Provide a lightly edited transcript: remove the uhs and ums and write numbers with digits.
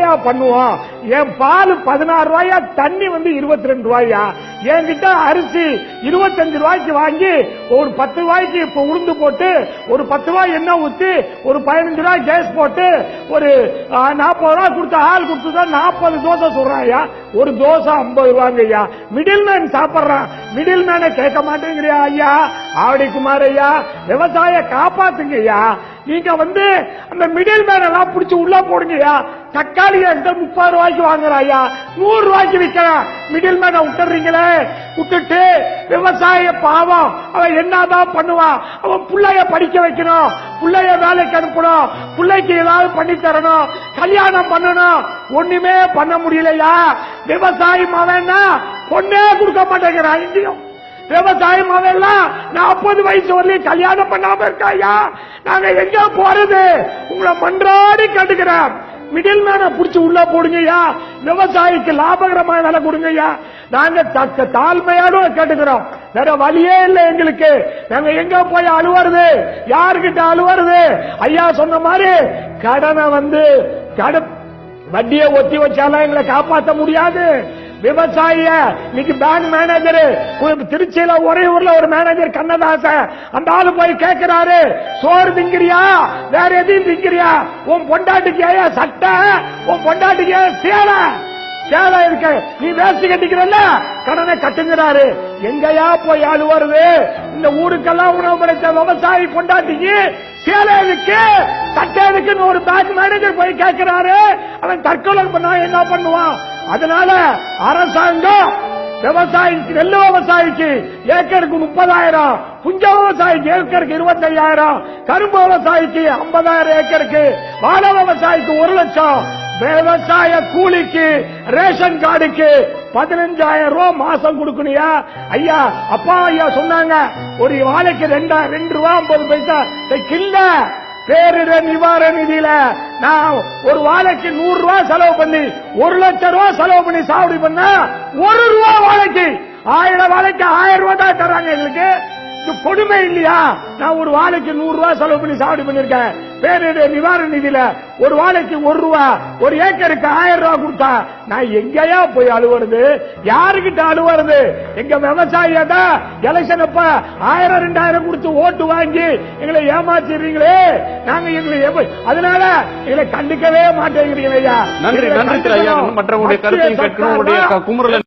என்னையா பண்ணுவோம்? என் பால் 16 ரூபாயா, தண்ணி 22 ரூபாயா, என்கிட்ட அரிசி 25 ரூபாய்க்கு வாங்கி ஒரு 10 ரூபாய்க்கு இப்ப உளுந்து போட்டு ஒரு 10 ரூபாய் எண்ணெய் ஊத்தி ஒரு 15 ரூபாய் கேஸ் போட்டு ஒரு 40 ரூபாய் கொடுத்த ஆள் கொடுத்துதான் 40 தோசை சொல்றாயா. ஒரு தோசை 50 ரூபாங்க ஐயா. மிடில் மேன் சாப்பிடுறான், மிடில் மேனை கேட்க மாட்டேங்கிறியா ஐயா? ஆவடி குமார் ஐயா, விவசாய காப்பாத்துங்க ஐயா. நீங்க அந்த மிடில் மேன் எல்லாம் பிடிச்சு உள்ள போடுங்கய்யா. தக்காளி 30 ரூபாய்க்கு வாங்குறாயா, 100 ரூபாய்க்கு விற்கிறான். மிடில் மேனை விட்டுறீங்களே, விட்டுட்டு விவசாய பாவம் அவன் என்னதான் பண்ணுவான்? அவன் பிள்ளைய படிக்க வைக்கணும், பிள்ளைய வேலைக்கு அனுப்பணும், பிள்ளைக்கு ஏதாவது பண்ணி தரணும், கல்யாணம் பண்ணணும், ஒண்ணுமே பண்ண முடியலையா? விவசாயி மவன்னா பொண்ணே கொடுக்க மாட்டேங்கிறான். இங்கேயும் விவசாயம் அவெல்லாம் 40 வயசு வரலையும் கல்யாணம் பண்ணாம இருக்காயா. நாங்க எங்க போறது? உங்களை மன்றாடி கேட்டுக்கிறேன், மிடில் மேனை புடிச்சு உள்ள போடுங்கய்யா. விவசாயிக்கு லாபகரமான வேலை கொடுங்கய்யா. நாங்க தாழ்மையோட கேட்டுக்கிறோம், வேற வழியே இல்லை எங்களுக்கு. நாங்க எங்க போய் அழுவறது? யாருக்கிட்ட அழுவறது? ஐயா சொன்ன மாதிரி கடனை வட்டியை ஒத்தி வச்சாலும் எங்களை காப்பாற்ற முடியாது. விவசாயிய இன்னைக்கு பேங்க் மேனேஜர் திருச்சியில ஒரே ஊர்ல ஒரு மேனேஜர் கண்ணதாசன், அந்த ஆளு போய் கேட்கிறாரு, சோறு திங்கிறியா, வேற எதையும் திங்கிறியா? உன் பொண்டாட்டிக்கு சட்டை, உன் பொண்டாட்டிக்கு சேலை சேலை இருக்கு, நீ வேஸ்ட் கட்டிக்கிறல்ல, கடனை கட்டுங்கிறாரு. எங்கயா போய் ஆளு வருது? இந்த ஊருக்கெல்லாம் உணவு படைத்த விவசாயி பொண்டாட்டிக்கு சேலை இருக்கு, சட்டை இருக்குன்னு ஒரு பேங்க் மேனேஜர் போய் கேட்கிறாரு. அவன் தற்கொலை பண்ணா என்ன பண்ணுவான்? அதனால அரசாங்கம் விவசாயிக்கு, நெல் விவசாயிக்கு ஏக்கருக்கு 30,000, புஞ்ச விவசாயிக்கு ஏக்கருக்கு 25,000, கரும்பு விவசாயிக்கு 50,000 ஏக்கருக்கு, வாழை விவசாயிக்கு 1 லட்சம், விவசாய கூலிக்கு ரேஷன் கார்டுக்கு 15,000 ரூபாய் மாசம் கொடுக்கணுயா. ஐயா அப்பா ஐயா சொன்னாங்க, ஒரு வாழைக்கு 2 ரூபாய் 50 பைசா கில்ல. பேரிடர் நிவாரண நிதியில நான் ஒரு வாழைக்கு 100 ரூபாய் செலவு பண்ணி 1 லட்சம் ரூபாய் செலவு பண்ணி சாவடி பண்ண 1 ரூபாய் வாழைக்கு 1000 வாழைக்கு 1000 ரூபாய் தான் தர்றாங்க எங்களுக்கு. கொடுமை இல்லையா? நான் ஒரு வாழைக்கு 100 ரூபாய் செலவு பண்ணி சாவடி பண்ணிருக்கேன். பேரிடர் நிவாரண நிதியில ஒரு வாழைக்கு 1 ரூபாய், ஒரு ஏக்கருக்கு 1000 ரூபாய் கொடுத்தா நான் எங்கயா போய் அழுவுறது? யாருக்கிட்ட அழுவுறது? எங்க விவசாயியத எலெக்ஷன் அப்ப 1000 2000 கொடுத்து ஓட்டு வாங்கி எங்களை ஏமாத்திடுறீங்களே. நாங்க எங்களை அதனால எங்களை கண்டுக்கவே மாட்டேங்கிறீங்க ஐயா. நன்றி நன்றி. மற்றவங்களுடைய கருத்தை கேட்கணும்.